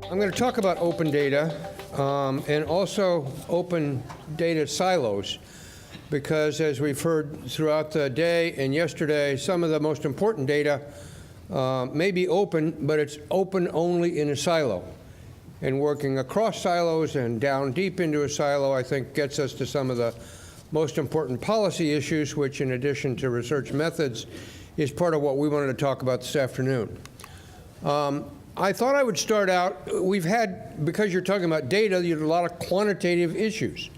I'm going to talk about open data and also open data silos, because as we've heard throughout the day and yesterday, some of the most important data may be open, but it's open only in a silo. And working across silos and down deep into a silo, I think, gets us to some of the most important policy issues, which, in addition to research methods, is part of what we wanted to talk about this afternoon. I thought I would start out, we've had, because you're talking about data, you have a lot of quantitative issues.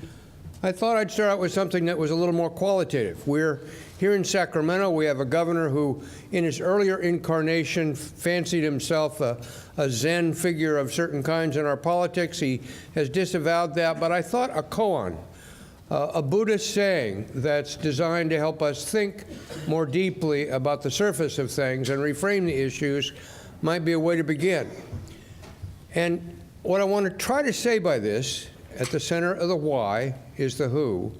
I thought I'd start out with something that was a little more qualitative. We're here in Sacramento. We have a governor who, in his earlier incarnation, fancied himself a Zen figure of certain kinds in our politics. He has disavowed that, but I thought a koan, a Buddhist saying that's designed to help us think more deeply about the surface of things and reframe the issues, might be a way to begin. And what I want to try to say by this, at the center of the why is the who,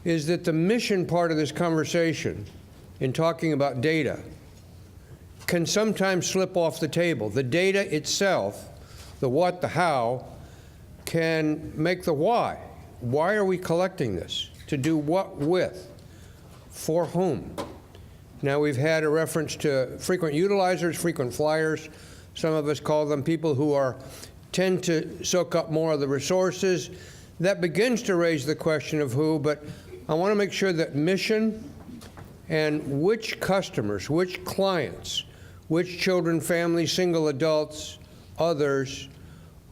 is that the mission part of this conversation in talking about data can sometimes slip off the table. The data itself, the what, the how, can make the why. Why are we collecting this? To do what with? For whom? Now, we've had a reference to frequent utilizers, frequent flyers. Some of us call them people who tend to soak up more of the resources. That begins to raise the question of who, but I want to make sure that mission and which customers, which clients, which children, families, single adults, others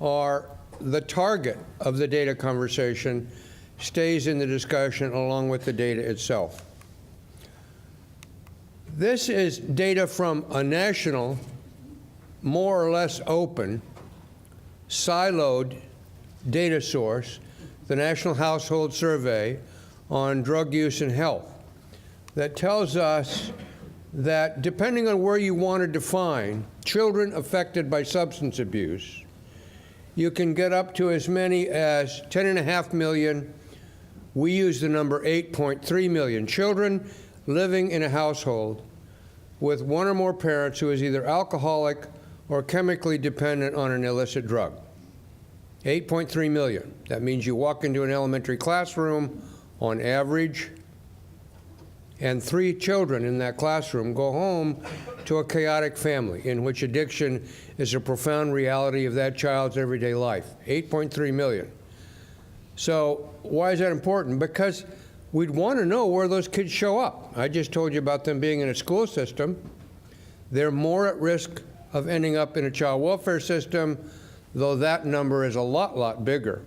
are the target of the data conversation stays in the discussion along with the data itself. This is data from a national, more or less open, siloed data source, the National Household Survey on Drug Use and Health, that tells us that depending on where you want to define children affected by substance abuse, you can get up to as many as 10.5 million. We use the number 8.3 million children living in a household with one or more parents who is either alcoholic or chemically dependent on an illicit drug. 8.3 million. That means you walk into an elementary classroom on average, and 3 children in that classroom go home to a chaotic family in which addiction is a profound reality of that child's everyday life. 8.3 million. So why is that important? Because we'd want to know where those kids show up. I just told you about them being in a school system. They're more at risk of ending up in a child welfare system, though that number is a lot bigger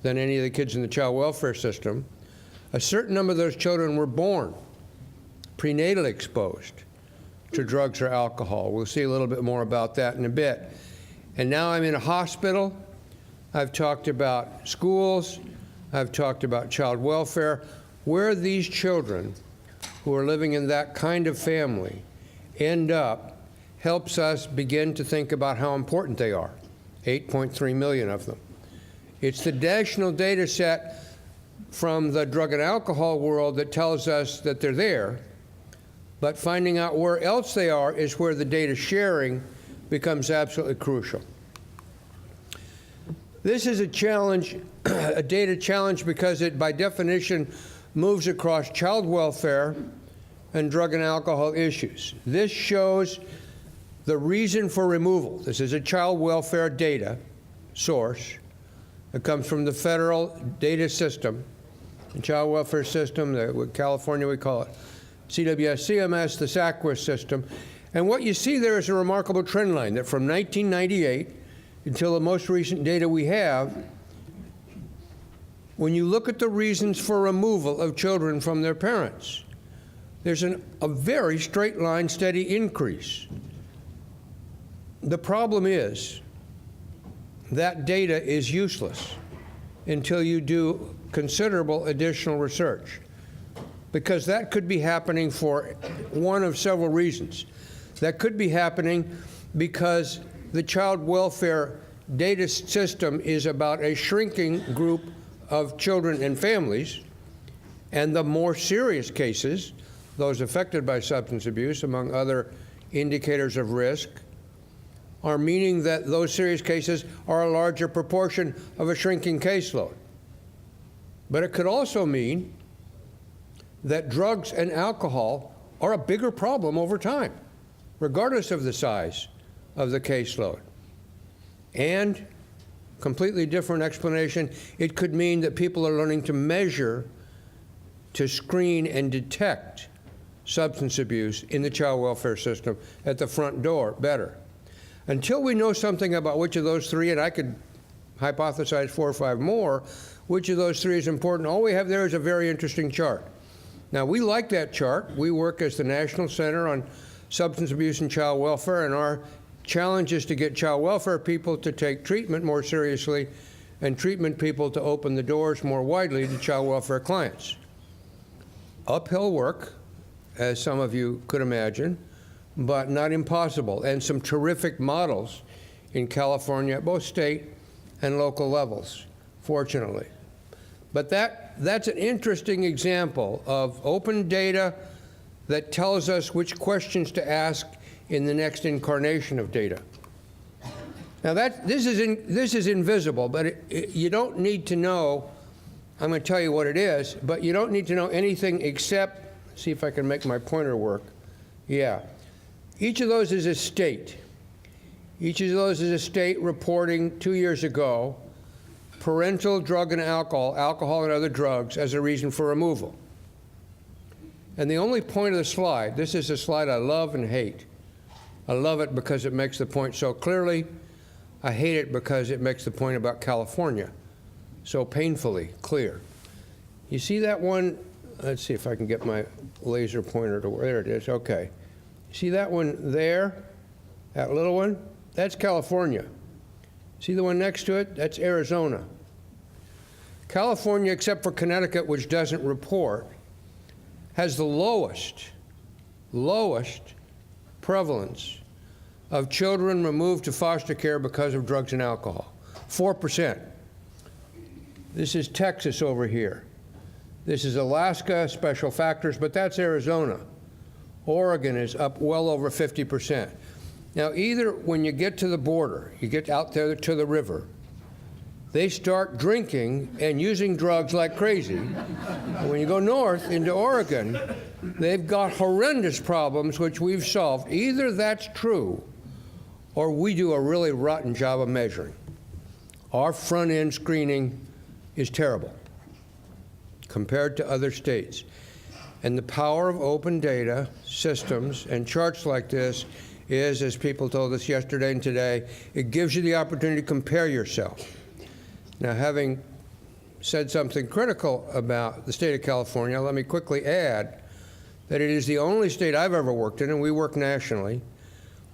than any of the kids in the child welfare system. A certain number of those children were born prenatally exposed to drugs or alcohol. We'll see a little bit more about that in a bit. And now I'm in a hospital. I've talked about schools. I've talked about child welfare. Where these children who are living in that kind of family end up helps us begin to think about how important they are. 8.3 million of them. It's the national data set from the drug and alcohol world that tells us that they're there, but finding out where else they are is where the data sharing becomes absolutely crucial. This is a challenge, a data challenge, because it, by definition, moves across child welfare and drug and alcohol issues. This shows the reason for removal. This is a child welfare data source that comes from the federal data system, the child welfare system, California we call it CWS, CMS, the SACWIS system. And what you see there is a remarkable trend line that from 1998 until the most recent data we have, when you look at the reasons for removal of children from their parents, there's a very straight line, steady increase. The problem is that data is useless until you do considerable additional research, because that could be happening for one of several reasons. That could be happening because the child welfare data system is about a shrinking group of children and families, and the more serious cases, those affected by substance abuse, among other indicators of risk, are meaning that those serious cases are a larger proportion of a shrinking caseload. But it could also mean that drugs and alcohol are a bigger problem over time, regardless of the size of the caseload. And, completely different explanation, it could mean that people are learning to measure, to screen and detect substance abuse in the child welfare system at the front door better. Until we know something about which of those three, and I could hypothesize 4 or 5 more, which of those three is important, all we have there is a very interesting chart. Now, we like that chart. We work as the National Center on Substance Abuse and Child Welfare, and our challenge is to get child welfare people to take treatment more seriously and treatment people to open the doors more widely to child welfare clients. Uphill work, as some of you could imagine, but not impossible, and some terrific models in California at both state and local levels, fortunately. But that's an interesting example of open data that tells us which questions to ask in the next incarnation of data. Now this is invisible, but you don't need to know. I'm going to tell you what it is, but you don't need to know anything except, see if I can make my pointer work. Yeah. Each of those is a state. Each of those is a state reporting 2 years ago parental drug and alcohol and other drugs as a reason for removal. And the only point of the slide, this is a slide I love and hate. I love it because it makes the point so clearly. I hate it because it makes the point about California so painfully clear. You see that one? Let's see if I can get my laser pointer to where, there it is, okay. See that one there, that little one? That's California. See the one next to it? That's Arizona. California, except for Connecticut, which doesn't report, has the lowest prevalence of children removed to foster care because of drugs and alcohol, 4%. This is Texas over here. This is Alaska, special factors, but that's Arizona. Oregon is up well over 50%. Now, either when you get to the border, you get out there to the river, they start drinking and using drugs like crazy. And when you go north into Oregon, they've got horrendous problems which we've solved. Either that's true or we do a really rotten job of measuring. Our front-end screening is terrible compared to other states. And the power of open data systems and charts like this is, as people told us yesterday and today, it gives you the opportunity to compare yourself. Now, having said something critical about the state of California, let me quickly add that it is the only state I've ever worked in, and we work nationally,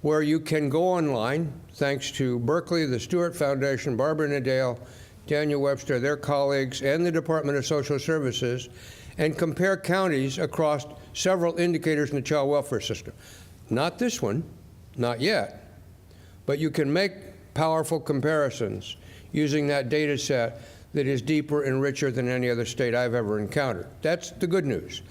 where you can go online, thanks to Berkeley, the Stewart Foundation, Barbara Nadale, Daniel Webster, their colleagues, and the Department of Social Services, and compare counties across several indicators in the child welfare system. Not this one, not yet, but you can make powerful comparisons using that data set that is deeper and richer than any other state I've ever encountered. That's the good news.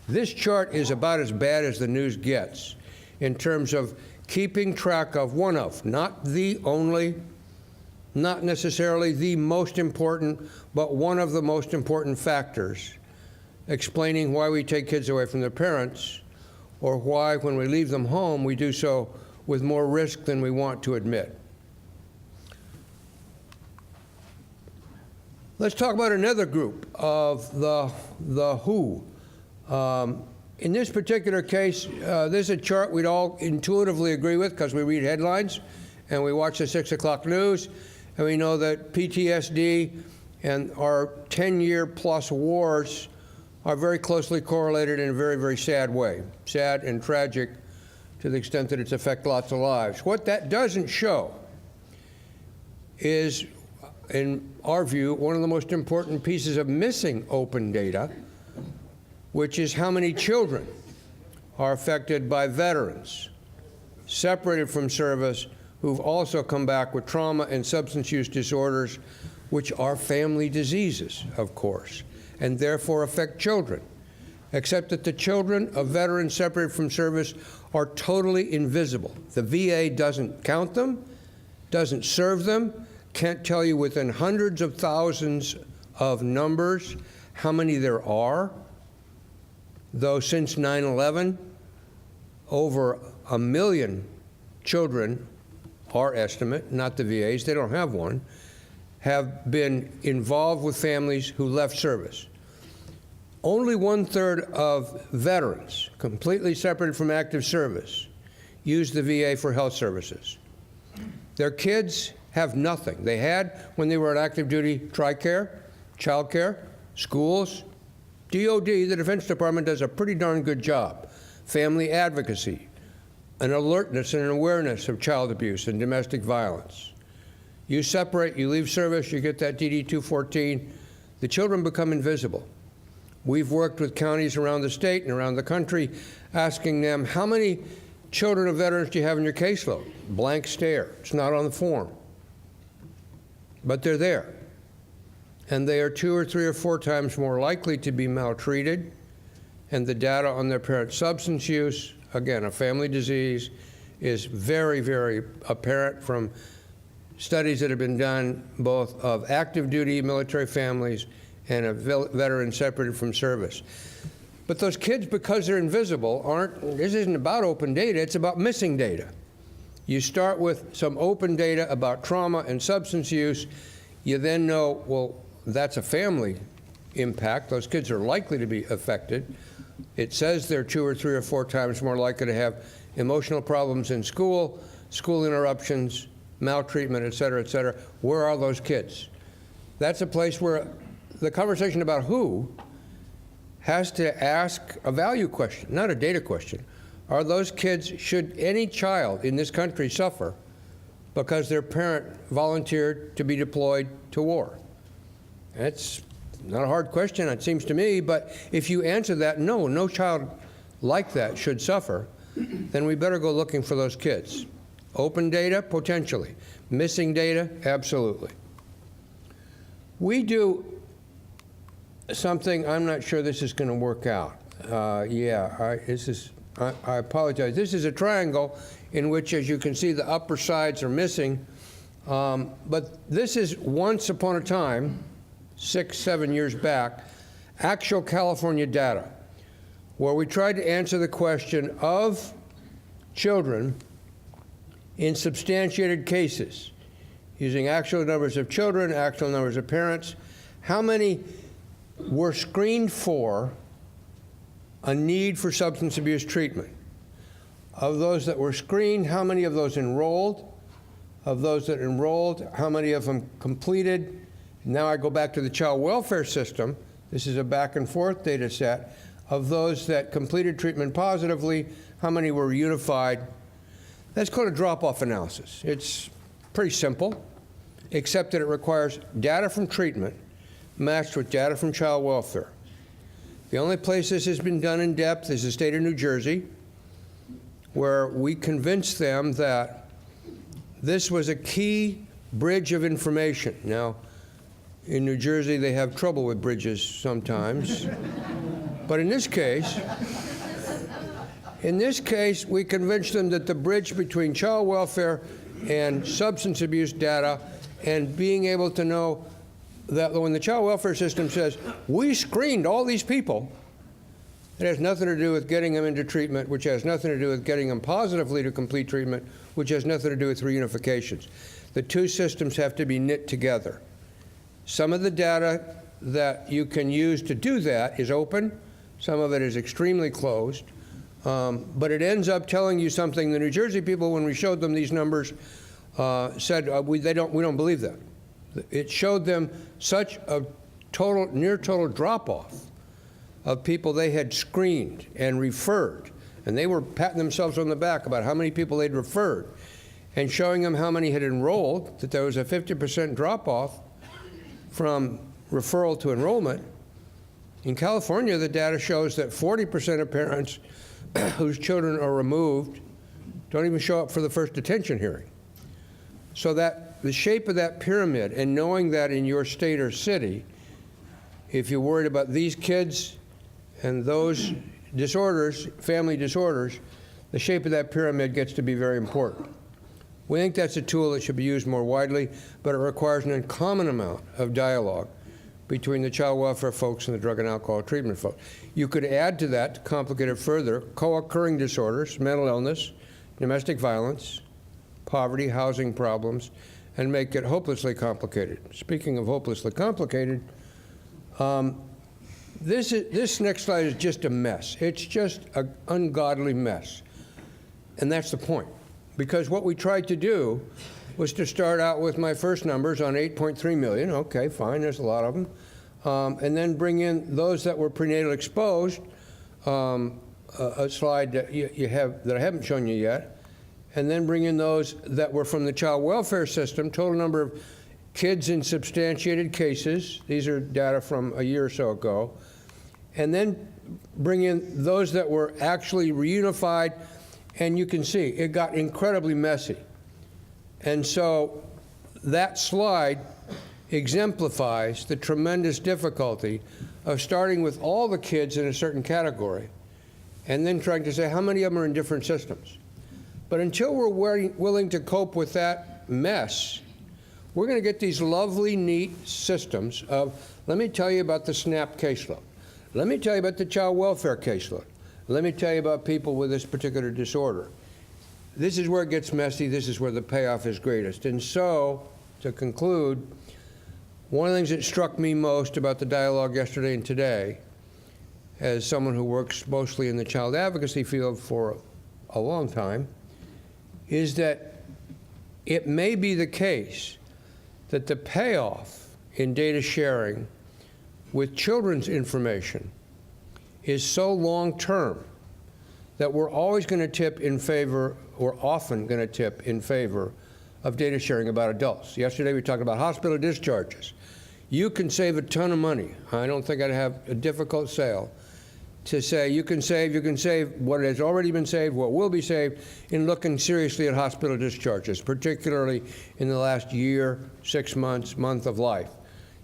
This chart is about as bad as the news gets in terms of keeping track of one of, not the only, not necessarily the most important, but one of the most important factors explaining why we take kids away from their parents, or why, when we leave them home, we do so with more risk than we want to admit. Let's talk about another group of the WHO. In this particular case, this is a chart we'd all intuitively agree with because we read headlines and we watch the 6 o'clock news, and we know that PTSD and our 10-year-plus wars are very closely correlated in a very, very sad way. Sad and tragic to the extent that it's affected lots of lives. What that doesn't show is, in our view, one of the most important pieces of missing open data, which is how many children are affected by veterans separated from service who've also come back with trauma and substance use disorders, which are family diseases, of course, and therefore affect children, except that the children of veterans separated from service are totally invisible. The VA doesn't count them, doesn't serve them, can't tell you within hundreds of thousands of numbers how many there are, though since 9/11, over 1 million children, our estimate, not the VA's, they don't have one, have been involved with families who left service. Only 1/3 of veterans, completely separated from active service, use the VA for health services. Their kids have nothing. They had, when they were on active duty, TRICARE, child care, schools, DOD, the Defense Department does a pretty darn good job. Family advocacy, an alertness and an awareness of child abuse and domestic violence. You separate, you leave service, you get that DD-214, the children become invisible. We've worked with counties around the state and around the country asking them, how many children of veterans do you have in your caseload? Blank stare. It's not on the form. But they're there. And they are 2 or 3 or 4 times more likely to be maltreated. And the data on their parents' substance use, again, a family disease, is very, very apparent from studies that have been done both of active duty military families and of veterans separated from service. But those kids, because they're invisible, this isn't about open data, it's about missing data. You start with some open data about trauma and substance use. You then know, well, that's a family impact. Those kids are likely to be affected. It says they're 2 or 3 or 4 times more likely to have emotional problems in school, school interruptions, maltreatment, et cetera, et cetera. Where are those kids? That's a place where the conversation about who has to ask a value question, not a data question. Are those kids, should any child in this country suffer because their parent volunteered to be deployed to war? That's not a hard question, it seems to me, but if you answer that, no child like that should suffer, then we better go looking for those kids. Open data, potentially. Missing data, absolutely. We do something, I'm not sure this is going to work out. I apologize. This is a triangle in which, as you can see, the upper sides are missing. But this is once upon a time, 6, 7 years back, actual California data, where we tried to answer the question of children in substantiated cases, using actual numbers of children, actual numbers of parents. How many were screened for a need for substance abuse treatment? Of those that were screened, how many of those enrolled? Of those that enrolled, how many of them completed? Now I go back to the child welfare system. This is a back and forth data set. Of those that completed treatment positively, how many were unified? That's called a drop-off analysis. It's pretty simple, except that it requires data from treatment matched with data from child welfare. The only place this has been done in depth is the state of New Jersey, where we convinced them that this was a key bridge of information. Now, in New Jersey, they have trouble with bridges sometimes. But in this case, we convinced them that the bridge between child welfare and substance abuse data and being able to know that when the child welfare system says, we screened all these people, it has nothing to do with getting them into treatment, which has nothing to do with getting them positively to complete treatment, which has nothing to do with reunifications. The two systems have to be knit together. Some of the data that you can use to do that is open. Some of it is extremely closed. But it ends up telling you something. The New Jersey people, when we showed them these numbers, said we don't believe that. It showed them such a near total drop-off of people they had screened and referred. And they were patting themselves on the back about how many people they'd referred and showing them how many had enrolled, that there was a 50% drop-off from referral to enrollment. In California, the data shows that 40% of parents whose children are removed don't even show up for the first detention hearing. So that the shape of that pyramid, and knowing that in your state or city, if you're worried about these kids and those disorders, family disorders, the shape of that pyramid gets to be very important. We think that's a tool that should be used more widely, but it requires an uncommon amount of dialogue between the child welfare folks and the drug and alcohol treatment folks. You could add to that, to complicate it further, co-occurring disorders, mental illness, domestic violence, poverty, housing problems, and make it hopelessly complicated. Speaking of hopelessly complicated, this next slide is just a mess. It's just an ungodly mess. And that's the point. Because what we tried to do was to start out with my first numbers on 8.3 million. Okay, fine, there's a lot of them. And then bring in those that were prenatal exposed, a slide that you have that I haven't shown you yet, and then bring in those that were from the child welfare system, total number of kids in substantiated cases. These are data from a year or so ago. And then bring in those that were actually reunified, and you can see it got incredibly messy. And so that slide exemplifies the tremendous difficulty of starting with all the kids in a certain category and then trying to say how many of them are in different systems. But until we're willing to cope with that mess, we're going to get these lovely, neat systems of, let me tell you about the SNAP caseload. Let me tell you about the child welfare caseload. Let me tell you about people with this particular disorder. This is where it gets messy. This is where the payoff is greatest. And so, to conclude, one of the things that struck me most about the dialogue yesterday and today, as someone who works mostly in the child advocacy field for a long time, is that it may be the case that the payoff in data sharing with children's information is so long-term that we're always going to tip in favor, or often going to tip in favor, of data sharing about adults. Yesterday we talked about hospital discharges. You can save a ton of money. I don't think I'd have a difficult sale to say you can save what has already been saved, what will be saved, in looking seriously at hospital discharges, particularly in the last year, 6 months, month of life.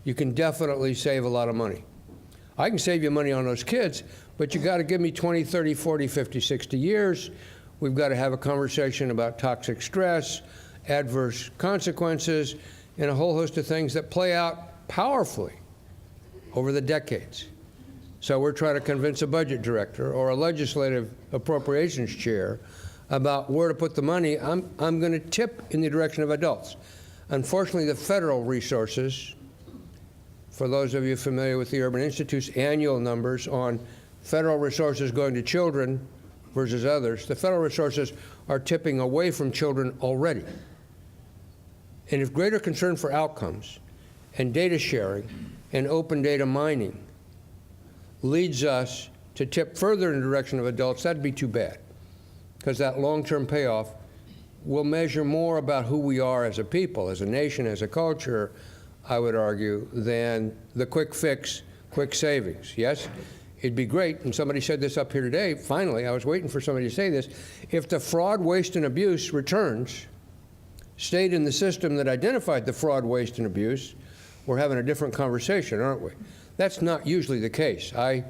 You can definitely save a lot of money. I can save you money on those kids, but you got to give me 20, 30, 40, 50, 60 years. We've got to have a conversation about toxic stress, adverse consequences, and a whole host of things that play out powerfully over the decades. So we're trying to convince a budget director or a legislative appropriations chair about where to put the money. I'm going to tip in the direction of adults. Unfortunately, the federal resources, for those of you familiar with the Urban Institute's annual numbers on federal resources going to children versus others, the federal resources are tipping away from children already. And if greater concern for outcomes and data sharing and open data mining leads us to tip further in the direction of adults, that'd be too bad, because that long-term payoff will measure more about who we are as a people, as a nation, as a culture, I would argue, than the quick fix, quick savings. Yes, it'd be great, and somebody said this up here today, finally, I was waiting for somebody to say this, if the fraud, waste, and abuse returns stayed in the system that identified the fraud, waste, and abuse, we're having a different conversation, aren't we? That's not usually the case. I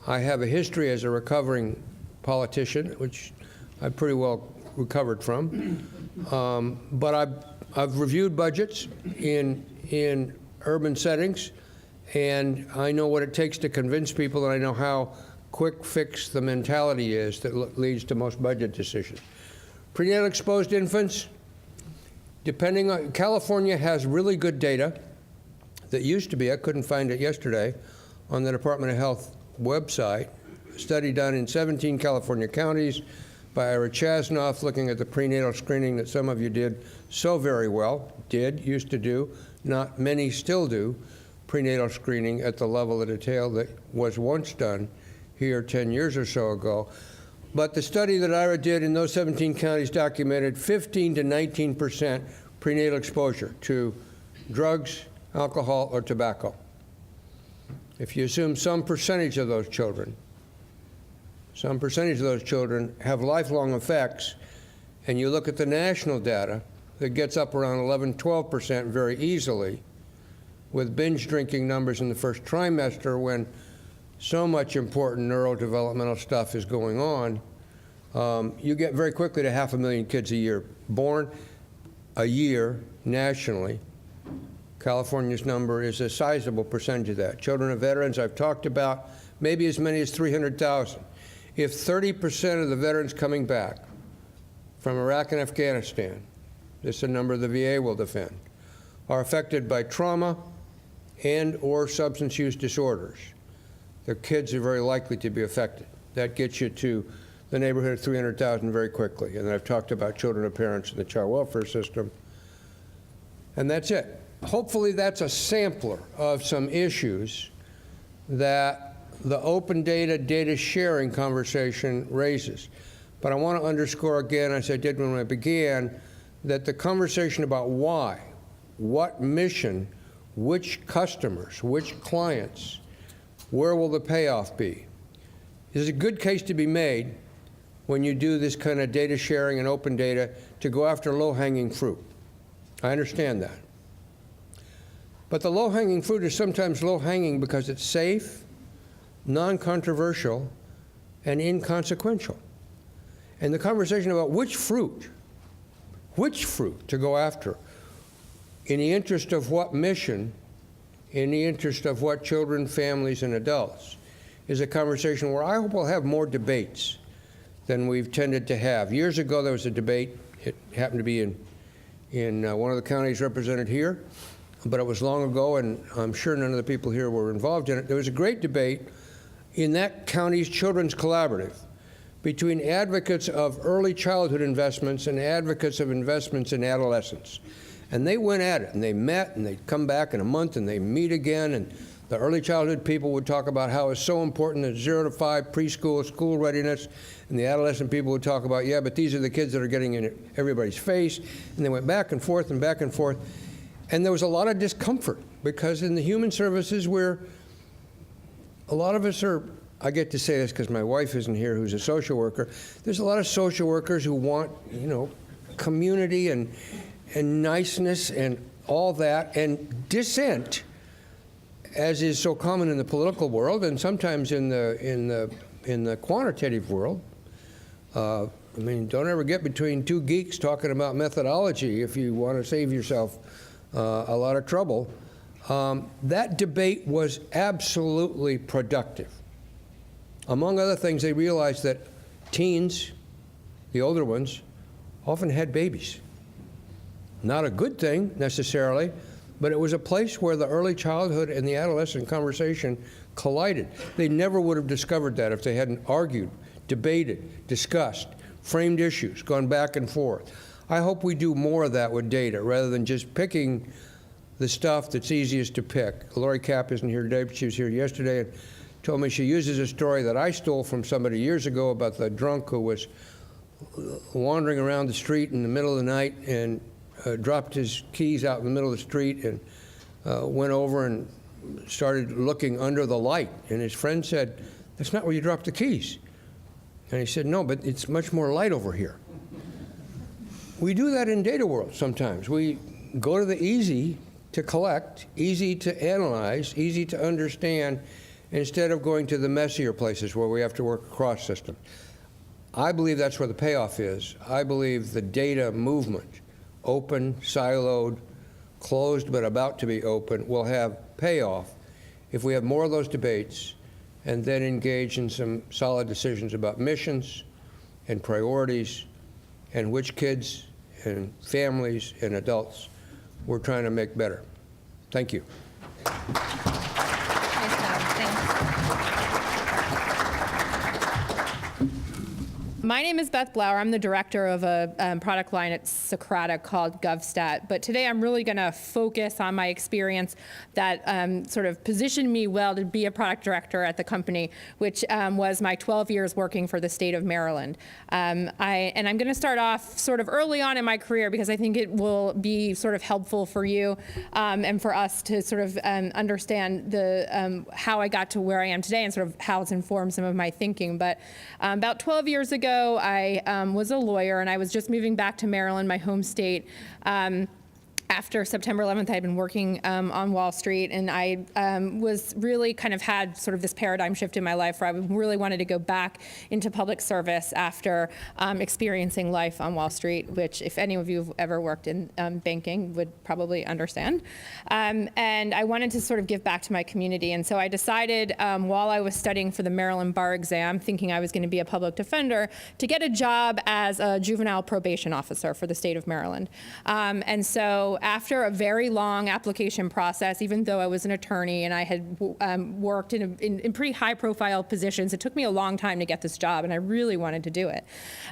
have a history as a recovering politician, which I pretty well recovered from, but I've reviewed budgets in urban settings, and I know what it takes to convince people, and I know how quick fix the mentality is that leads to most budget decisions. Prenatal exposed infants, depending on, California has really good data that used to be, I couldn't find it yesterday, on the Department of Health website, a study done in 17 California counties by Ira Chasnoff, looking at the prenatal screening that some of you did so very well, used to do, not many still do, prenatal screening at the level of detail that was once done here 10 years or so ago. But the study that Ira did in those 17 counties documented 15 to 19% prenatal exposure to drugs, alcohol, or tobacco. If you assume some percentage of those children have lifelong effects, and you look at the national data that gets up around 11, 12% very easily, with binge drinking numbers in the first trimester when so much important neurodevelopmental stuff is going on, you get very quickly to 500,000 kids a year born. a year nationally. California's number is a sizable percentage of that. Children of veterans, I've talked about, maybe as many as 300,000. If 30% of the veterans coming back from Iraq and Afghanistan, this is a number the VA will defend, are affected by trauma and or substance use disorders, their kids are very likely to be affected. That gets you to the neighborhood of 300,000 very quickly. And I've talked about children of parents in the child welfare system. And that's it. Hopefully that's a sampler of some issues that the open data sharing conversation raises. But I want to underscore again, as I did when I began, that the conversation about why, what mission, which customers, which clients, where will the payoff be, is a good case to be made when you do this kind of data sharing and open data to go after low-hanging fruit. I understand that. But the low-hanging fruit is sometimes low-hanging because it's safe, non-controversial, and inconsequential. And the conversation about which fruit to go after, in the interest of what mission, in the interest of what children, families, and adults, is a conversation where I hope we'll have more debates than we've tended to have. Years ago, there was a debate. It happened to be in one of the counties represented here, but it was long ago, and I'm sure none of the people here were involved in it. There was a great debate in that county's Children's Collaborative between advocates of early childhood investments and advocates of investments in adolescence. And they went at it, and they met, and they'd come back in a month, and they meet again, and the early childhood people would talk about how it's so important that 0 to 5 preschool, school readiness, and the adolescent people would talk about, yeah, but these are the kids that are getting in everybody's face, and they went back and forth and back and forth. And there was a lot of discomfort, because in the human services where a lot of us are, I get to say this because my wife isn't here, who's a social worker, there's a lot of social workers who want, community and niceness and all that, and dissent, as is so common in the political world and sometimes in the quantitative world. Don't ever get between two geeks talking about methodology if you want to save yourself a lot of trouble. That debate was absolutely productive. Among other things, they realized that teens, the older ones, often had babies. Not a good thing, necessarily, but it was a place where the early childhood and the adolescent conversation collided. They never would have discovered that if they hadn't argued, debated, discussed, framed issues, gone back and forth. I hope we do more of that with data, rather than just picking the stuff that's easiest to pick. Lori Kapp isn't here today, but she was here yesterday and told me she uses a story that I stole from somebody years ago about the drunk who was wandering around the street in the middle of the night and dropped his keys out in the middle of the street and went over and started looking under the light. And his friend said, "That's not where you dropped the keys." And he said, "No, but it's much more light over here." We do that in data world sometimes. We go to the easy to collect, easy to analyze, easy to understand, instead of going to the messier places where we have to work across systems. I believe that's where the payoff is. I believe the data movement, open, siloed, closed but about to be open, will have payoff if we have more of those debates and then engage in some solid decisions about missions and priorities and which kids and families and adults we're trying to make better. Thank you. My name is Beth Glower. I'm the director of a product line at Socrata called GovStat. But today I'm really going to focus on my experience that sort of positioned me well to be a product director at the company, which was my 12 years working for the state of Maryland. And I'm going to start off sort of early on in my career because I think it will be sort of helpful for you and for us to sort of understand the how I got to where I am today and sort of how it's informed some of my thinking. But about 12 years ago, I was a lawyer, and I was just moving back to Maryland, my home state. after September 11th, I had been working on Wall Street, and I was really kind of had sort of this paradigm shift in my life where I really wanted to go back into public service after experiencing life on Wall Street, which if any of you have ever worked in banking would probably understand. And I wanted to sort of give back to my community. And so I decided while I was studying for the Maryland bar exam, thinking I was going to be a public defender, to get a job as a juvenile probation officer for the state of Maryland. And so after a very long application process, even though I was an attorney and I had worked in pretty high-profile positions, it took me a long time to get this job, and I really wanted to do it.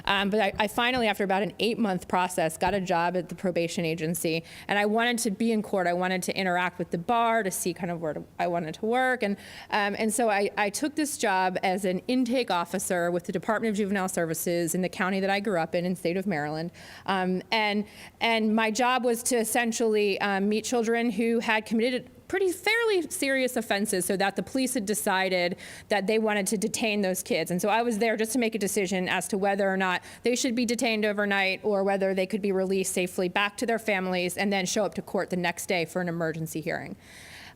But I finally, after about an 8-month process, got a job at the probation agency, and I wanted to be in court. I wanted to interact with the bar to see kind of where I wanted to work, and so I took this job as an intake officer with the Department of Juvenile Services in the county that I grew up in state of Maryland, and my job was to essentially meet children who had committed fairly serious offenses, so that the police had decided that they wanted to detain those kids. And so I was there just to make a decision as to whether or not they should be detained overnight or whether they could be released safely back to their families and then show up to court the next day for an emergency hearing.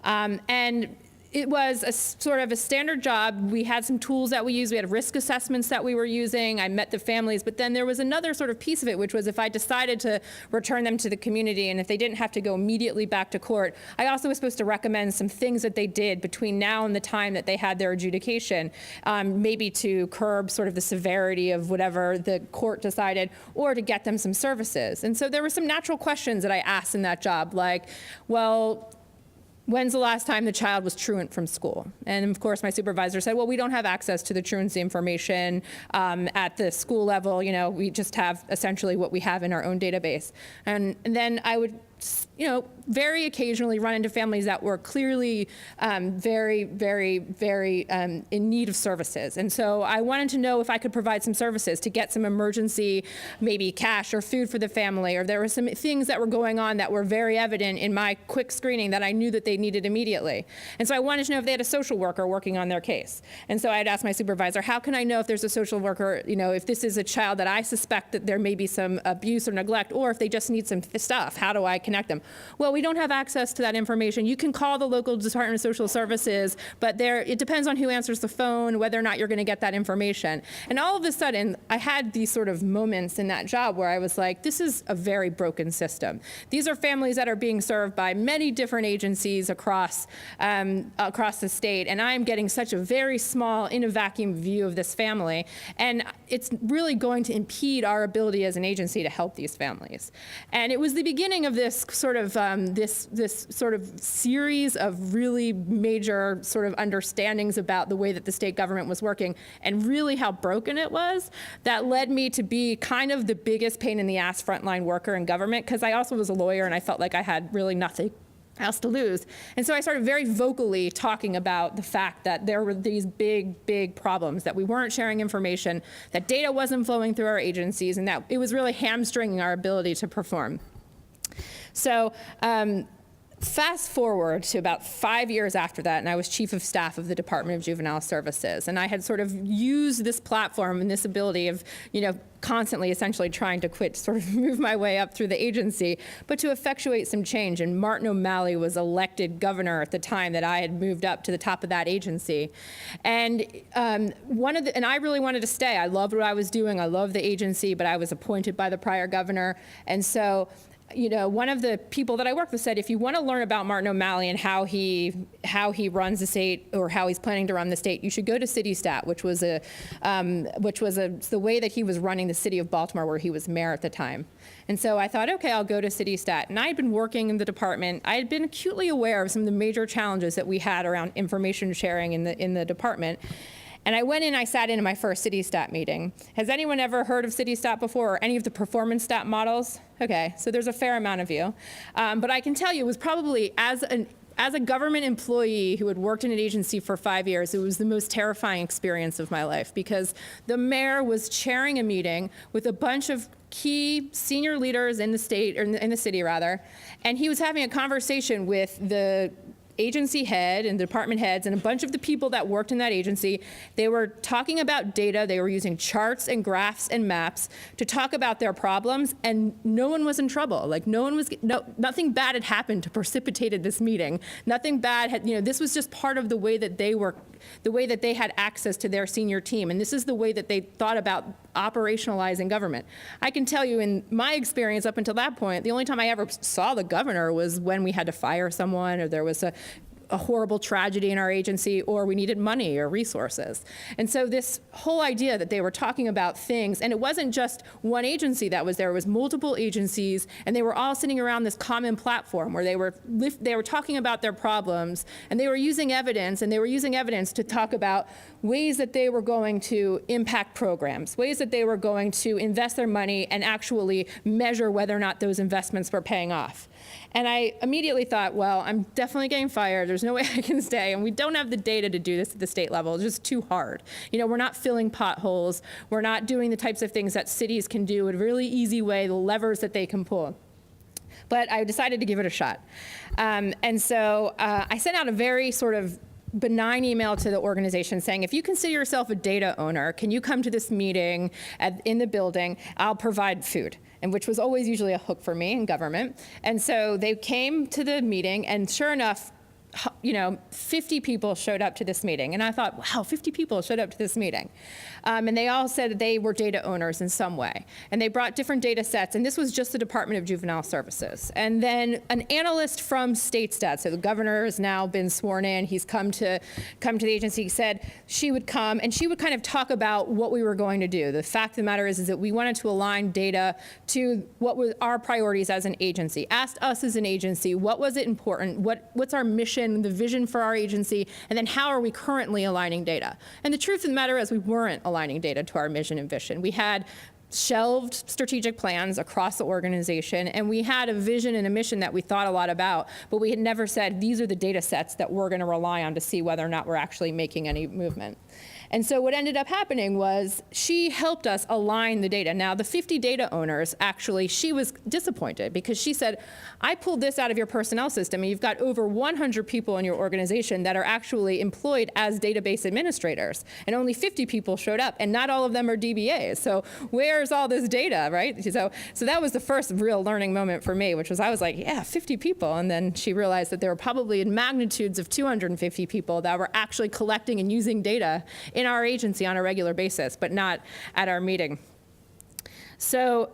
And it was a sort of a standard job. We had some tools that we used. We had risk assessments that we were using. I met the families, but then there was another sort of piece of it, which was if I decided to return them to the community and if they didn't have to go immediately back to court, I also was supposed to recommend some things that they did between now and the time that they had their adjudication, maybe to curb sort of the severity of whatever the court decided, or to get them some services. And so there were some natural questions that I asked in that job, like, well, when's the last time the child was truant from school? And of course, my supervisor said, well, we don't have access to the truancy information at the school level. You know, we just have essentially what we have in our own database. And then I would, you know, very occasionally run into families that were clearly very, very, very in need of services. And so I wanted to know if I could provide some services to get some emergency, maybe cash or food for the family, or there were some things that were going on that were very evident in my quick screening that I knew that they needed immediately. And so I wanted to know if they had a social worker working on their case. And so I'd ask my supervisor, how can I know if there's a social worker, you know, if this is a child that I suspect that there may be some abuse or neglect, or if they just need some stuff, how do I connect them? Well, we don't have access to that information. You can call the local Department of Social Services, but it depends on who answers the phone, whether or not you're going to get that information. And all of a sudden, I had these sort of moments in that job where I was like, this is a very broken system. These are families that are being served by many different agencies across the state, and I'm getting such a very small, in a vacuum view of this family, and it's really going to impede our ability as an agency to help these families. And it was the beginning of this sort of this sort of series of really major sort of understandings about the way that the state government was working and really how broken it was that led me to be kind of the biggest pain in the ass frontline worker in government, because I also was a lawyer and I felt like I had really nothing else to lose. And so I started very vocally talking about the fact that there were these big, big problems, that we weren't sharing information, that data wasn't flowing through our agencies, and that it was really hamstringing our ability to perform. So fast forward to about 5 years after that, and I was chief of staff of the Department of Juvenile Services. And I had sort of used this platform and this ability of, you know, constantly essentially trying to quit, sort of move my way up through the agency, but to effectuate some change. And Martin O'Malley was elected governor at the time that I had moved up to the top of that agency. And and I really wanted to stay. I loved what I was doing. I loved the agency, but I was appointed by the prior governor. And so, you know, one of the people that I worked with said, if you want to learn about Martin O'Malley and how he runs the state, or how he's planning to run the state, you should go to StateStat, which was the way that he was running the city of Baltimore, where he was mayor at the time. And so I thought, okay, I'll go to StateStat. And I had been working in the department. I had been acutely aware of some of the major challenges that we had around information sharing in the department. And I went in, I sat in my first StateStat meeting. Has anyone ever heard of StateStat before, or any of the performance stat models? Okay, so there's a fair amount of you. But I can tell you, it was probably, as a government employee who had worked in an agency for 5 years, it was the most terrifying experience of my life, because the mayor was chairing a meeting with a bunch of key senior leaders in the state, or in the city rather, and he was having a conversation with the agency head and department heads and a bunch of the people that worked in that agency. They were talking about data. They were using charts and graphs and maps to talk about their problems, and no one was in trouble. Like nothing bad had happened to precipitated this meeting. Nothing bad had, this was just part of the way that they had access to their senior team, and this is the way that they thought about operationalizing government. I can tell you, in my experience up until that point, the only time I ever saw the governor was when we had to fire someone, or there was a horrible tragedy in our agency, or we needed money or resources. And so this whole idea that they were talking about things, and it wasn't just one agency that was there, it was multiple agencies, and they were all sitting around this common platform where they were talking about their problems, and they were using evidence, to talk about ways that they were going to impact programs, ways that they were going to invest their money and actually measure whether or not those investments were paying off. And I immediately thought, well, I'm definitely getting fired. There's no way I can stay. And we don't have the data to do this at the state level. It's just too hard. We're not filling potholes. We're not doing the types of things that cities can do in a really easy way, the levers that they can pull. But I decided to give it a shot. And so I sent out a very sort of benign email to the organization saying, if you consider yourself a data owner, can you come to this meeting in the building? I'll provide food. And which was always usually a hook for me in government. And so they came to the meeting, and sure enough, 50 people showed up to this meeting. And I thought, wow, 50 people showed up to this meeting. And they all said they were data owners in some way. And they brought different data sets, and this was just the Department of Juvenile Services. And then an analyst from StateStat, so the governor has now been sworn in, he's come to the agency, said she would come, and she would kind of talk about what we were going to do. The fact of the matter is that we wanted to align data to what were our priorities as an agency. Asked us as an agency, what was it important? What's our mission? The vision for our agency, and then how are we currently aligning data? And the truth of the matter is we weren't aligning data to our mission and vision. We had shelved strategic plans across the organization, and we had a vision and a mission that we thought a lot about, but we had never said, these are the data sets that we're going to rely on to see whether or not we're actually making any movement. And so what ended up happening was she helped us align the data. Now, the 50 data owners, actually, she was disappointed because she said, I pulled this out of your personnel system, and you've got over 100 people in your organization that are actually employed as database administrators, and only 50 people showed up, and not all of them are DBAs. So where's all this data, right? So that was the first real learning moment for me, which was I was like, yeah, 50 people. And then she realized that there were probably in magnitudes of 250 people that were actually collecting and using data in our agency on a regular basis, but not at our meeting. So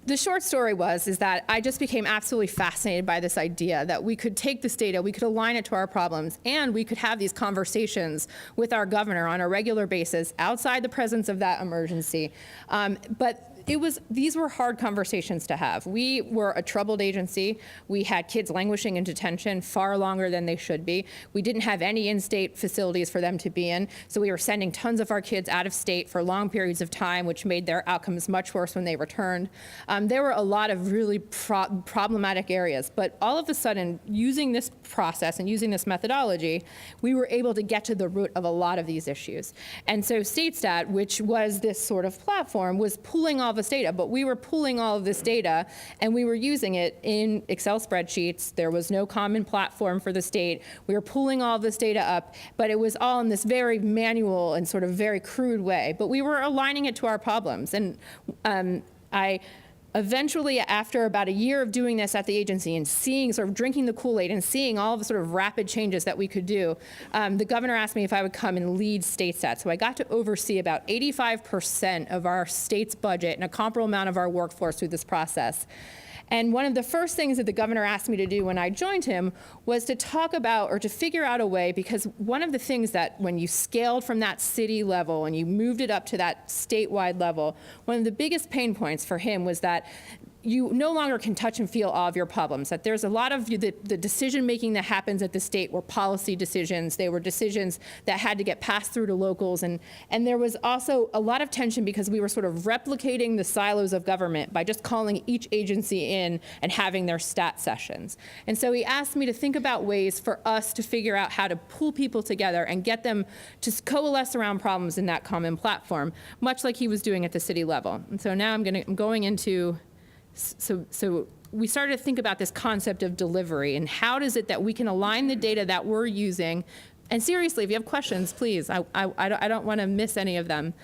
the short story is that I just became absolutely fascinated by this idea that we could take this data, we could align it to our problems, and we could have these conversations with our governor on a regular basis outside the presence of that emergency. But these were hard conversations to have. We were a troubled agency. We had kids languishing in detention far longer than they should be. We didn't have any in-state facilities for them to be in, so we were sending tons of our kids out of state for long periods of time, which made their outcomes much worse when they returned. There were a lot of really problematic areas, but all of a sudden, using this process and using this methodology, we were able to get to the root of a lot of these issues. And so StateStat, which was this sort of platform, was pulling all this data, but we were pulling all of this data and we were using it in Excel spreadsheets. There was no common platform for the state. We were pulling all of this data up, but it was all in this very manual and sort of very crude way, but we were aligning it to our problems. And I eventually, after about a year of doing this at the agency and seeing, sort of drinking the Kool-Aid and seeing all the sort of rapid changes that we could do, the governor asked me if I would come and lead StateStat. So I got to oversee about 85% of our state's budget and a comparable amount of our workforce through this process. And one of the first things that the governor asked me to do when I joined him was to talk about or to figure out a way, because one of the things that when you scaled from that city level and you moved it up to that statewide level, one of the biggest pain points for him was that you no longer can touch and feel all of your problems, that there's a lot of the decision-making that happens at the state were policy decisions. They were decisions that had to get passed through to locals. And there was also a lot of tension because we were sort of replicating the silos of government by just calling each agency in and having their stat sessions. And so he asked me to think about ways for us to figure out how to pull people together and get them to coalesce around problems in that common platform, much like he was doing at the city level. And so now I'm going into So we started to think about this concept of delivery and how does it that we can align the data that we're using. And seriously, if you have questions, please, I don't want to miss any of them.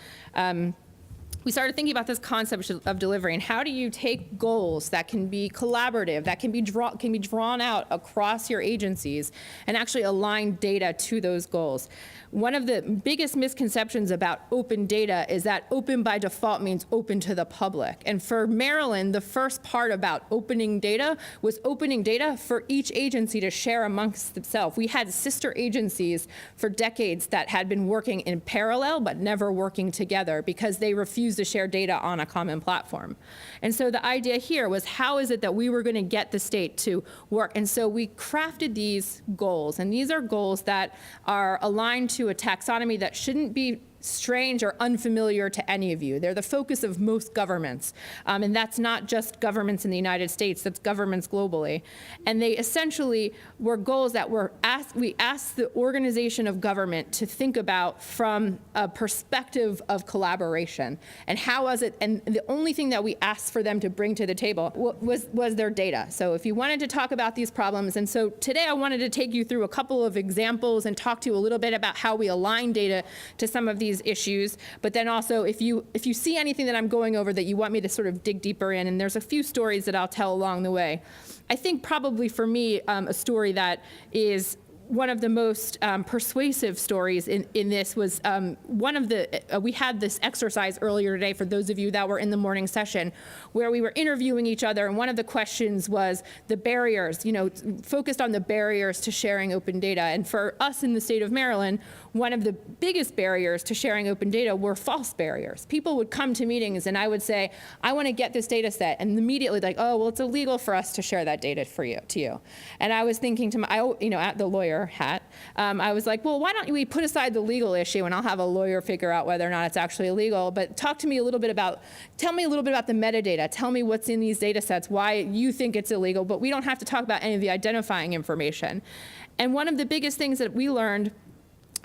We started thinking about this concept of delivery and how do you take goals that can be collaborative, that can be drawn out across your agencies and actually align data to those goals. One of the biggest misconceptions about open data is that open by default means open to the public. And for Maryland, the first part about opening data was opening data for each agency to share amongst themselves. We had sister agencies for decades that had been working in parallel but never working together because they refused to share data on a common platform. And so the idea here was how is it that we were going to get the state to work? And so we crafted these goals, and these are goals that are aligned to a taxonomy that shouldn't be strange or unfamiliar to any of you. They're the focus of most governments. And that's not just governments in the United States, that's governments globally. And they essentially were goals that we asked the organization of government to think about from a perspective of collaboration. And how was it, and the only thing that we asked for them to bring to the table was their data. So if you wanted to talk about these problems, and so today I wanted to take you through a couple of examples and talk to you a little bit about how we align data to some of these issues, but then also if you see anything that I'm going over that you want me to sort of dig deeper in, and there's a few stories that I'll tell along the way. I think probably for me, a story that is one of the most persuasive stories in this was one of the, we had this exercise earlier today for those of you that were in the morning session where we were interviewing each other, and one of the questions was the barriers, focused on the barriers to sharing open data. And for us in the state of Maryland, one of the biggest barriers to sharing open data were false barriers. People would come to meetings and I would say, I want to get this data set, and immediately like, oh, well, it's illegal for us to share that data to you. And I was thinking to at the lawyer hat, I was like, well, why don't we put aside the legal issue and I'll have a lawyer figure out whether or not it's actually illegal, but tell me a little bit about the metadata, tell me what's in these data sets, why you think it's illegal, but we don't have to talk about any of the identifying information. And one of the biggest things that we learned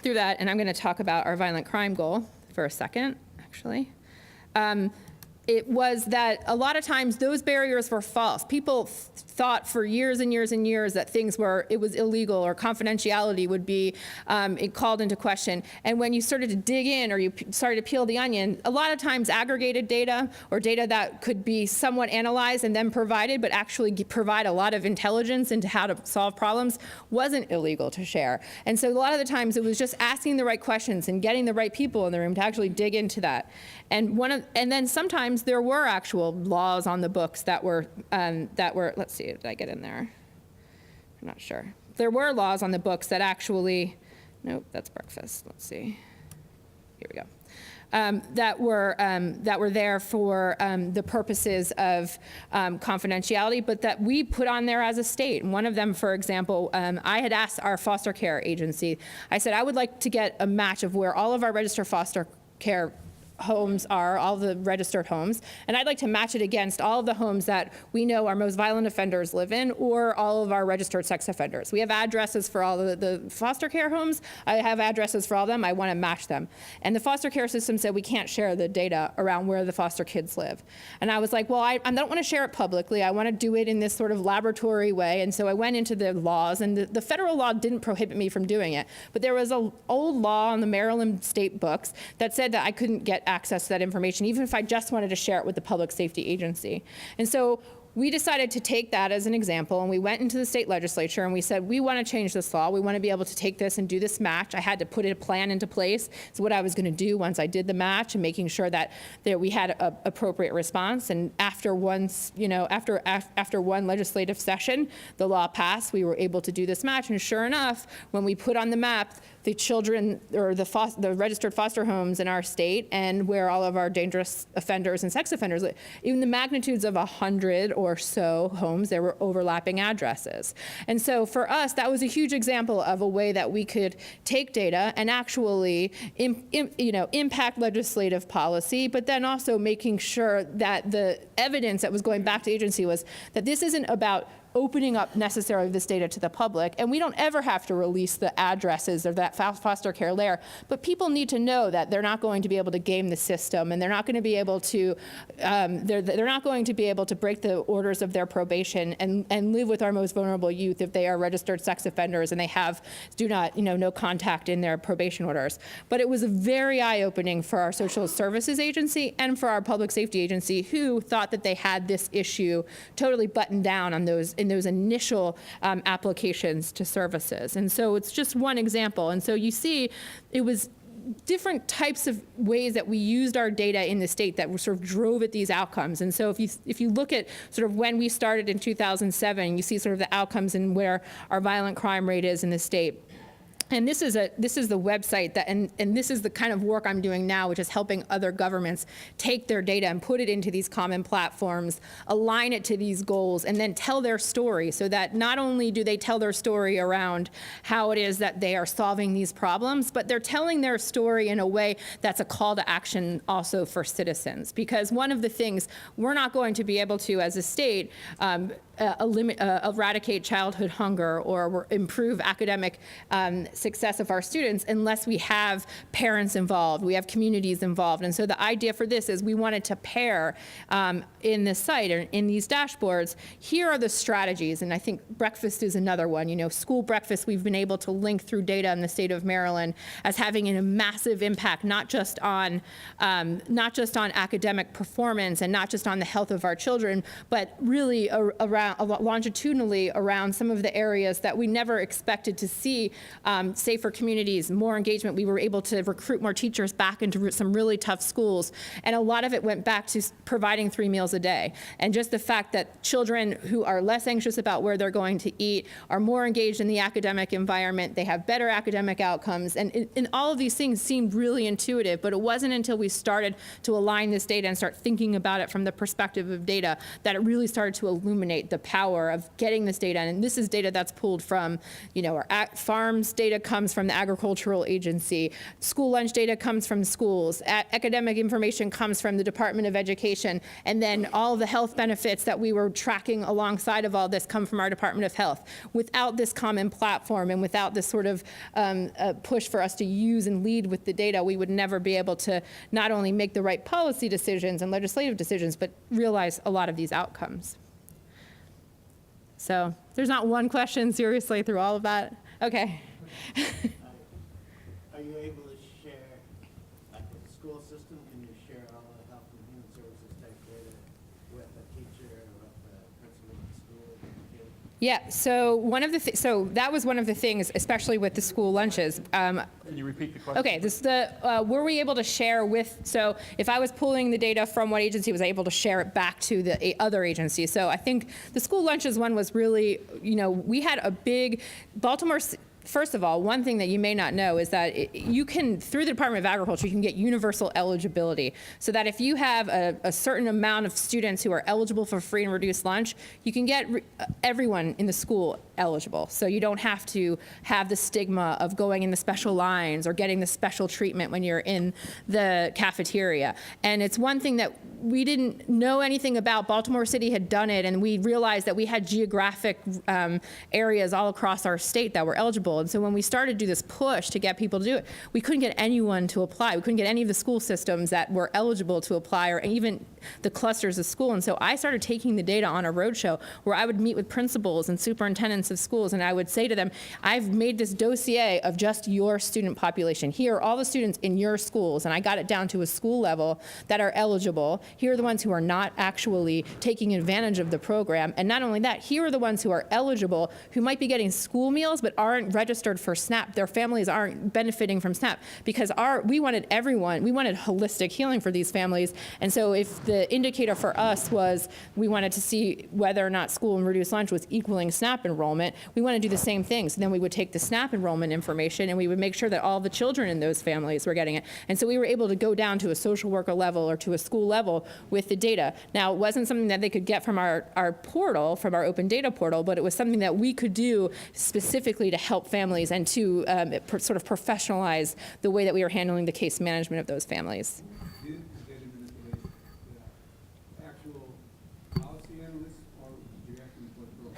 through that, and I'm going to talk about our violent crime goal for a second, actually. It was that a lot of times those barriers were false. People thought for years and years and years that it was illegal or confidentiality would be called into question. And when you started to dig in or you started to peel the onion, a lot of times aggregated data or data that could be somewhat analyzed and then provided, but actually provide a lot of intelligence into how to solve problems wasn't illegal to share. And so a lot of the times it was just asking the right questions and getting the right people in the room to actually dig into that. And then sometimes there were actual laws on the books that were, let's see, did I get in there? I'm not sure. There were laws on the books that actually, nope, that's breakfast. Let's see. Here we go. That were there for the purposes of confidentiality, but that we put on there as a state. And one of them, for example, I had asked our foster care agency, I said, I would like to get a match of where all of our registered foster care homes are, all the registered homes, and I'd like to match it against all of the homes that we know our most violent offenders live in, or all of our registered sex offenders. We have addresses for all the foster care homes. I have addresses for all of them. I want to match them. And the foster care system said we can't share the data around where the foster kids live. And I was like, well, I don't want to share it publicly. I want to do it in this sort of laboratory way. And so I went into the laws, and the federal law didn't prohibit me from doing it. But there was an old law on the Maryland state books that said that I couldn't get access to that information, even if I just wanted to share it with the public safety agency. And so we decided to take that as an example, and we went into the state legislature and we said, we want to change this law. We want to be able to take this and do this match. I had to put a plan into place. So what I was going to do once I did the match and making sure that we had an appropriate response. And after one legislative session, the law passed. We were able to do this match. And sure enough, when we put on the map the children or the registered foster homes in our state and where all of our dangerous offenders and sex offenders live, even the magnitudes of 100 or so homes, there were overlapping addresses. And so for us, that was a huge example of a way that we could take data and actually impact legislative policy, but then also making sure that the evidence that was going back to the agency was that this isn't about opening up necessarily this data to the public. And we don't ever have to release the addresses or that foster care layer, but people need to know that they're not going to be able to game the system, and they're not going to be able to, they're not going to be able to break the orders of their probation and live with our most vulnerable youth if they are registered sex offenders and they have no contact in their probation orders. But it was very eye-opening for our social services agency and for our public safety agency, who thought that they had this issue totally buttoned down on those initial applications to services. And so it's just one example. And so you see, it was different types of ways that we used our data in the state that sort of drove at these outcomes. And so if you look at sort of when we started in 2007, you see sort of the outcomes and where our violent crime rate is in the state. And this is the website that, and this is the kind of work I'm doing now, which is helping other governments take their data and put it into these common platforms, align it to these goals, and then tell their story, so that not only do they tell their story around how it is that they are solving these problems, but they're telling their story in a way that's a call to action also for citizens. Because one of the things we're not going to be able to, as a state, eradicate childhood hunger or improve academic success of our students unless we have parents involved, we have communities involved. And so the idea for this is we wanted to pair in this site or in these dashboards, here are the strategies. And I think breakfast is another one. School breakfast, we've been able to link through data in the state of Maryland as having a massive impact, not just on academic performance and not just on the health of our children, but really around longitudinally around some of the areas that we never expected to see. Safer communities, more engagement. We were able to recruit more teachers back into some really tough schools. And a lot of it went back to providing 3 meals a day. And just the fact that children who are less anxious about where they're going to eat are more engaged in the academic environment, they have better academic outcomes. And all of these things seemed really intuitive, but it wasn't until we started to align this data and start thinking about it from the perspective of data that it really started to illuminate the power of getting this data. And this is data that's pulled from, our farms data comes from the agricultural agency, school lunch data comes from schools, academic information comes from the Department of Education, and then all the health benefits that we were tracking alongside of all this come from our Department of Health. Without this common platform and without this sort of push for us to use and lead with the data, we would never be able to not only make the right policy decisions and legislative decisions, but realize a lot of these outcomes. So there's not one question, seriously, through all of that? Okay. Are you able to share, like with the school system, can you share all the health and human services type data with a teacher or with the principal of the school? Yeah, so that was one of the things, especially with the school lunches. Can you repeat the question? Okay, were we able to share with, so if I was pulling the data from one agency, was I able to share it back to the other agency? So I think the school lunches one was really, we had a big, Baltimore. First of all, one thing that you may not know is that you can, through the Department of Agriculture, you can get universal eligibility. So that if you have a certain amount of students who are eligible for free and reduced lunch, you can get everyone in the school eligible. So you don't have to have the stigma of going in the special lines or getting the special treatment when you're in the cafeteria. And it's one thing that we didn't know anything about. Baltimore City had done it, and we realized that we had geographic areas all across our state that were eligible. And so when we started to do this push to get people to do it, we couldn't get anyone to apply. We couldn't get any of the school systems that were eligible to apply, or even the clusters of school. And so I started taking the data on a roadshow where I would meet with principals and superintendents of schools, and I would say to them, I've made this dossier of just your student population. Here are all the students in your schools, and I got it down to a school level that are eligible. Here are the ones who are not actually taking advantage of the program. And not only that, here are the ones who are eligible, who might be getting school meals but aren't registered for SNAP. Their families aren't benefiting from SNAP, because we wanted holistic healing for these families. And so if the indicator for us was we wanted to see whether or not school and reduced lunch was equaling SNAP enrollment, we want to do the same thing. So then we would take the SNAP enrollment information and we would make sure that all the children in those families were getting it. And so we were able to go down to a social worker level or to a school level with the data. Now, it wasn't something that they could get from our portal, from our open data portal, but it was something that we could do specifically to help families and to sort of professionalize the way that we were handling the case management of those families. Did the data manipulate the actual policy analysts, or did you actually put those?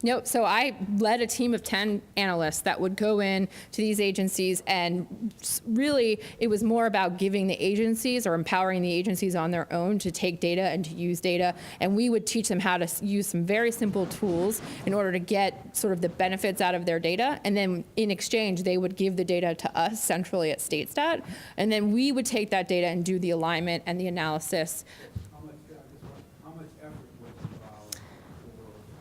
Nope. So I led a team of 10 analysts that would go in to these agencies, and really it was more about giving the agencies or empowering the agencies on their own to take data and to use data. And we would teach them how to use some very simple tools in order to get sort of the benefits out of their data. And then in exchange, they would give the data to us centrally at StateStat. And then we would take that data and do the alignment and the analysis. How much effort was involved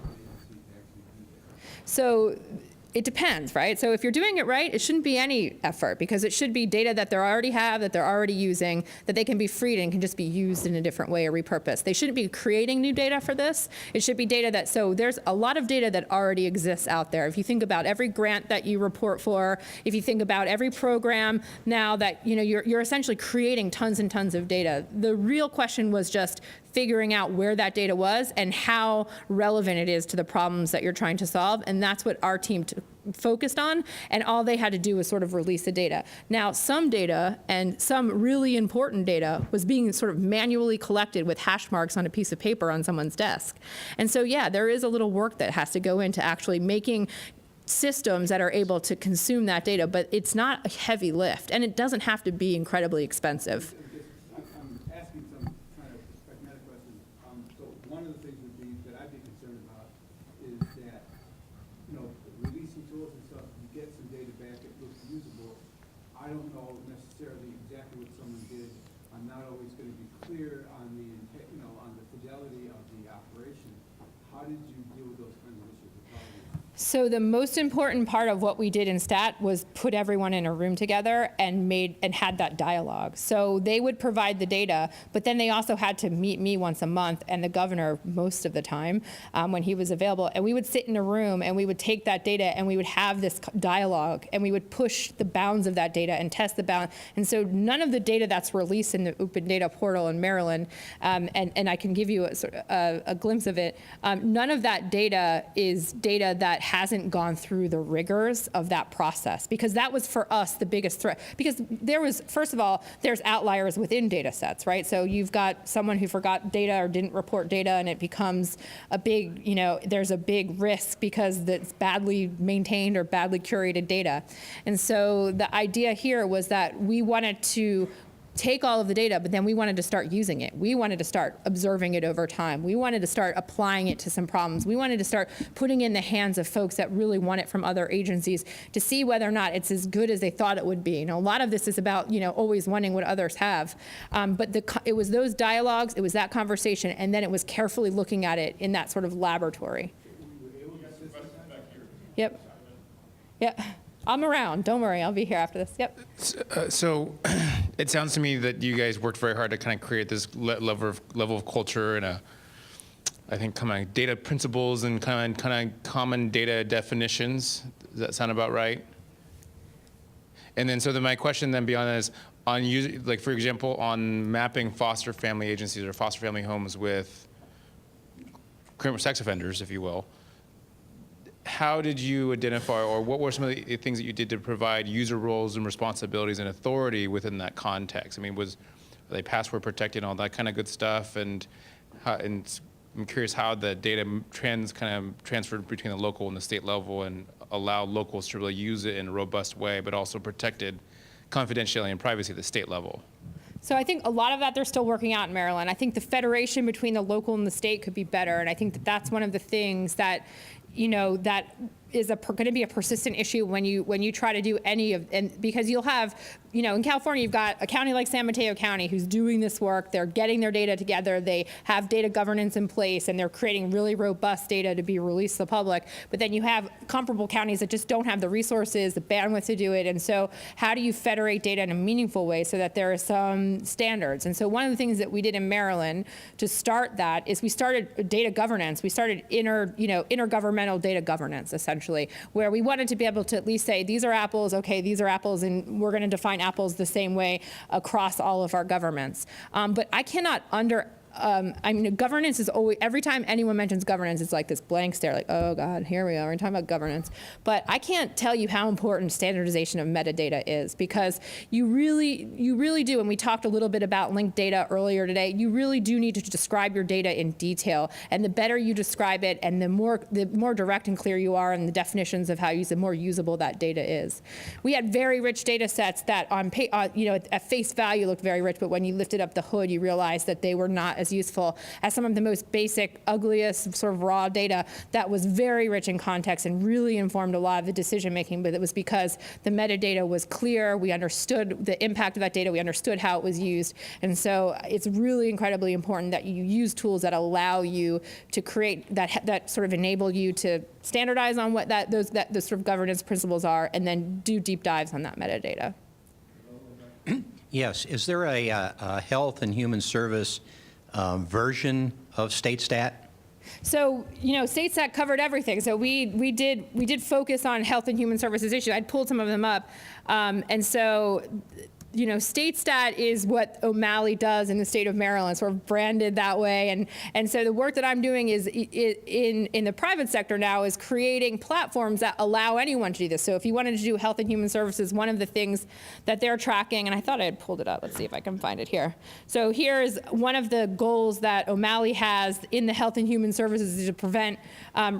for the agency to actually do that? So it depends, right? So if you're doing it right, it shouldn't be any effort, because it should be data that they already have, that they're already using, that they can be freed and can just be used in a different way or repurposed. They shouldn't be creating new data for this. It should be data that, so there's a lot of data that already exists out there. If you think about every grant that you report for, if you think about every program now that, you're essentially creating tons and tons of data. The real question was just figuring out where that data was and how relevant it is to the problems that you're trying to solve. And that's what our team focused on. And all they had to do was sort of release the data. Now, some data and some really important data was being sort of manually collected with hash marks on a piece of paper on someone's desk. And so, yeah, there is a little work that has to go into actually making systems that are able to consume that data, but it's not a heavy lift, and it doesn't have to be incredibly expensive. I'm asking some kind of pragmatic questions. So one of the things would be that I'd be concerned about is that, releasing tools and stuff, you get some data back, it looks usable. I don't know necessarily exactly what someone did. I'm not always going to be clear on the, on the fidelity of the operation. How did you deal with those kinds of issues? So the most important part of what we did in STAT was put everyone in a room together and had that dialogue. So they would provide the data, but then they also had to meet me once a month and the governor most of the time when he was available. And we would sit in a room and we would take that data and we would have this dialogue and we would push the bounds of that data and test the bound. And so none of the data that's released in the open data portal in Maryland, and I can give you a glimpse of it, none of that data is data that hasn't gone through the rigors of that process, because that was for us the biggest threat. Because there was, first of all, there's outliers within data sets, right? So you've got someone who forgot data or didn't report data and it becomes a big, there's a big risk because it's badly maintained or badly curated data. And so the idea here was that we wanted to take all of the data, but then we wanted to start using it. We wanted to start observing it over time. We wanted to start applying it to some problems. We wanted to start putting in the hands of folks that really want it from other agencies to see whether or not it's as good as they thought it would be. A lot of this is about, always wanting what others have. But it was those dialogues, it was that conversation, and then it was carefully looking at it in that sort of laboratory. Yep. Yep. I'm around. Don't worry. I'll be here after this. Yep. So it sounds to me that you guys worked very hard to kind of create this level of culture and I think kind of data principles and kind of common data definitions. Does that sound about right? And then my question then beyond that is on for example, on mapping foster family agencies or foster family homes with criminal sex offenders, if you will. How did you identify, or what were some of the things that you did to provide user roles and responsibilities and authority within that context? I mean, are they password protected and all that kind of good stuff? And I'm curious how the data transferred between the local and the state level and allow locals to really use it in a robust way, but also protected confidentiality and privacy at the state level. So I think a lot of that they're still working out in Maryland. I think the federation between the local and the state could be better, and I think that that's one of the things that that is going to be a persistent issue when you try to do any of, and because you'll have, in California, you've got a county like San Mateo County who's doing this work. They're getting their data together. They have data governance in place, and they're creating really robust data to be released to the public. But then you have comparable counties that just don't have the resources, the bandwidth to do it. And so how do you federate data in a meaningful way so that there are some standards? And so one of the things that we did in Maryland to start that is we started data governance. We started intergovernmental data governance, essentially, where we wanted to be able to at least say, these are apples, okay, these are apples, and we're going to define apples the same way across all of our governments. But I cannot I mean, governance is always, every time anyone mentions governance, it's like this blank stare, like, oh God, here we are, we're talking about governance. But I can't tell you how important standardization of metadata is, because you really do, and we talked a little bit about linked data earlier today, you really do need to describe your data in detail. And the better you describe it, and the more direct and clear you are in the definitions of how you use it, the more usable that data is. We had very rich data sets that at face value looked very rich, but when you lifted up the hood, you realized that they were not as useful as some of the most basic, ugliest sort of raw data that was very rich in context and really informed a lot of the decision making. But it was because the metadata was clear, we understood the impact of that data, we understood how it was used. And so it's really incredibly important that you use tools that allow you to create that sort of enable you to standardize on what those sort of governance principles are, and then do deep dives on that metadata. Yes. Is there a health and human service version of StateStat? So, StateStat covered everything. So we did focus on health and human services issues. I'd pulled some of them up. And so, StateStat is what O'Malley does in the state of Maryland, sort of branded that way. And so the work that I'm doing is in the private sector now is creating platforms that allow anyone to do this. So if you wanted to do health and human services, one of the things that they're tracking, and I thought I had pulled it up. Let's see if I can find it here. So here's one of the goals that O'Malley has in the health and human services is to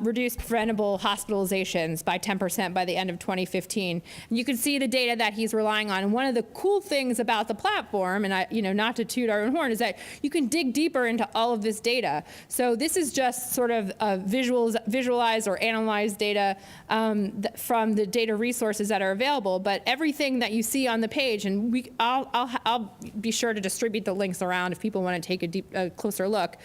reduce preventable hospitalizations by 10% by the end of 2015. And you can see the data that he's relying on. And one of the cool things about the platform, and not to toot our own horn, is that you can dig deeper into all of this data. So this is just sort of visualized or analyzed data from the data resources that are available. But everything that you see on the page, and I'll be sure to distribute the links around if people want to take a closer look.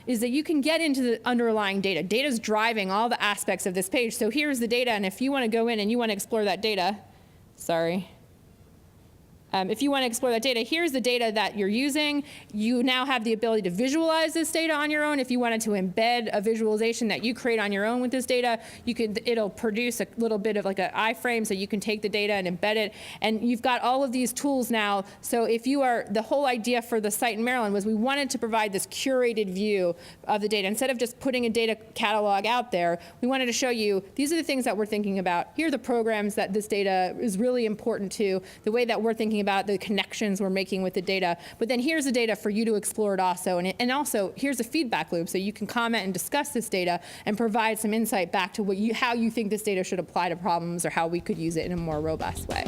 Is that you can get into the underlying data. Data's driving all the aspects of this page. So here's the data, and if you want to go in and you want to explore that data, if you want to explore that data, here's the data that you're using. You now have the ability to visualize this data on your own. If you wanted to embed a visualization that you create on your own with this data, it'll produce a little bit of like an iframe, so you can take the data and embed it. And you've got all of these tools now. So the whole idea for the site in Maryland was we wanted to provide this curated view of the data. Instead of just putting a data catalog out there, we wanted to show you, these are the things that we're thinking about. Here are the programs that this data is really important to, the way that we're thinking about the connections we're making with the data. But then here's the data for you to explore it also. And also, here's a feedback loop, so you can comment and discuss this data and provide some insight back to how you think this data should apply to problems or how we could use it in a more robust way.